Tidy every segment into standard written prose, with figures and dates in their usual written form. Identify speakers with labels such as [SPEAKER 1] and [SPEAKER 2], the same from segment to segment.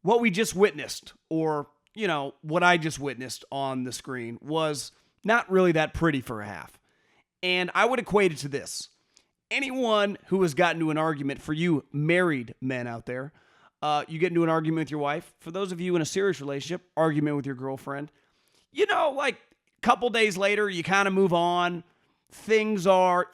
[SPEAKER 1] what we just witnessed, or, what I just witnessed on the screen was not really that pretty for a half. And I would equate it to this. Anyone who has gotten into an argument, for you married men out there, you get into an argument with your wife. For those of you in a serious relationship, argument with your girlfriend. Like a couple days later, you kind of move on. You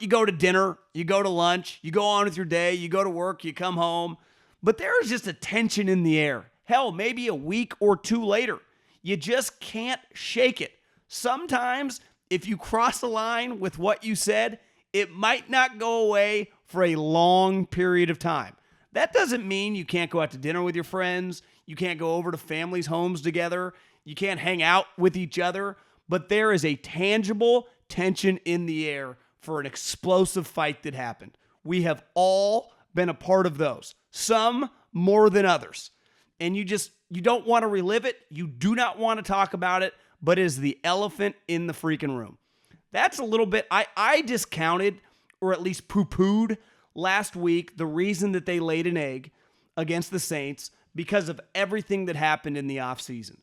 [SPEAKER 1] go to dinner, you go to lunch, you go on with your day, you go to work, you come home. But there is just a tension in the air. Hell, maybe a week or two later, you just can't shake it. Sometimes, if you cross the line with what you said, it might not go away for a long period of time. That doesn't mean you can't go out to dinner with your friends, you can't go over to families' homes together, you can't hang out with each other, but there is a tangible tension in the air for an explosive fight that happened. We have all been a part of those, some more than others. And you don't want to relive it, you do not want to talk about it, but it is the elephant in the freaking room. That's a little bit, I discounted, or at least poo-pooed last week, the reason that they laid an egg against the Saints because of everything that happened in the offseason.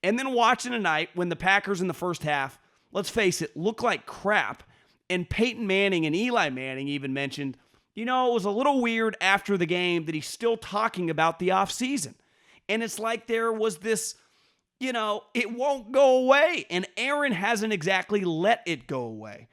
[SPEAKER 1] And then watching tonight when the Packers in the first half, let's face it, looked like crap. And Peyton Manning and Eli Manning even mentioned, it was a little weird after the game that he's still talking about the offseason. And it's like there was this, it won't go away. And Aaron hasn't exactly let it go away.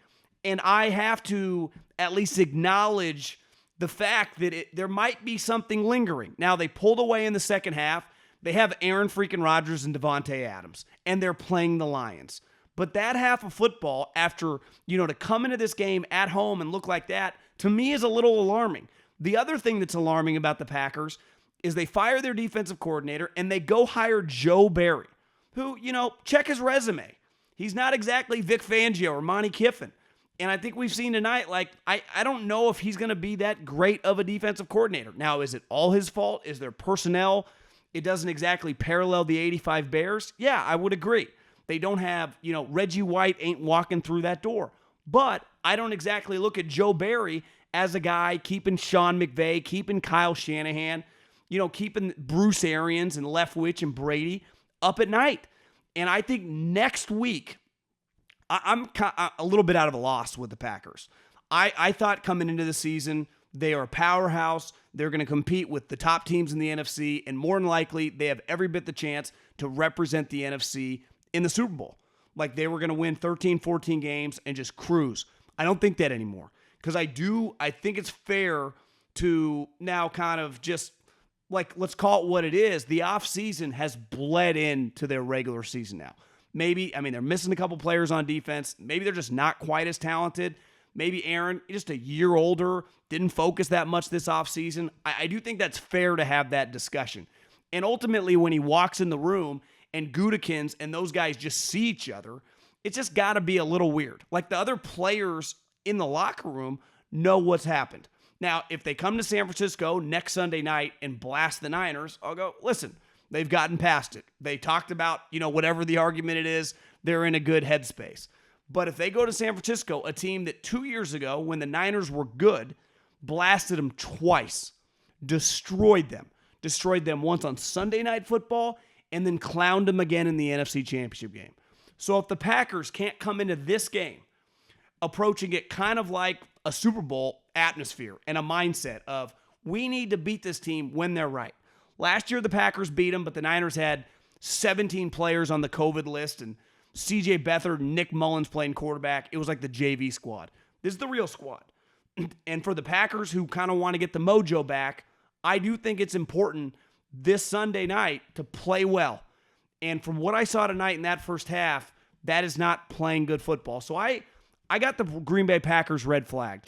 [SPEAKER 1] And I have to at least acknowledge the fact that there might be something lingering. Now, they pulled away in the second half. They have Aaron freaking Rodgers and Devontae Adams, and they're playing the Lions. But that half of football, after, to come into this game at home and look like that, to me is a little alarming. The other thing that's alarming about the Packers is they fire their defensive coordinator and they go hire Joe Barry, who, check his resume. He's not exactly Vic Fangio or Monty Kiffin. And I think we've seen tonight, I don't know if he's going to be that great of a defensive coordinator. Now, is it all his fault? Is there personnel? It doesn't exactly parallel the 85 Bears? Yeah, I would agree. They don't have, Reggie White ain't walking through that door. But I don't exactly look at Joe Barry as a guy keeping Sean McVay, keeping Kyle Shanahan, keeping Bruce Arians and Leftwich and Brady up at night. And I think next week, I'm a little bit out of a loss with the Packers. I thought coming into the season, they are a powerhouse. They're going to compete with the top teams in the NFC, and more than likely, they have every bit the chance to represent the NFC in the Super Bowl. Like they were going to win 13, 14 games and just cruise. I don't think that anymore because I think it's fair to now kind of just, let's call it what it is. The offseason has bled into their regular season now. Maybe, they're missing a couple players on defense. Maybe they're just not quite as talented. Maybe Aaron, just a year older, didn't focus that much this offseason. I do think that's fair to have that discussion. And ultimately, when he walks in the room and Gutekunst and those guys just see each other, it's just got to be a little weird. Like the other players in the locker room know what's happened. Now, if they come to San Francisco next Sunday night and blast the Niners, I'll go, listen, they've gotten past it. They talked about, whatever the argument it is, they're in a good headspace. But if they go to San Francisco, a team that 2 years ago, when the Niners were good, blasted them twice, destroyed them once on Sunday Night Football, and then clowned them again in the NFC Championship game. So if the Packers can't come into this game approaching it kind of like a Super Bowl atmosphere and a mindset of, we need to beat this team when they're right. Last year, the Packers beat them, but the Niners had 17 players on the COVID list, and C.J. Beathard and Nick Mullins playing quarterback. It was like the JV squad. This is the real squad. And for the Packers who kind of want to get the mojo back, I do think it's important this Sunday night to play well. And from what I saw tonight in that first half, that is not playing good football. So I got the Green Bay Packers red flagged.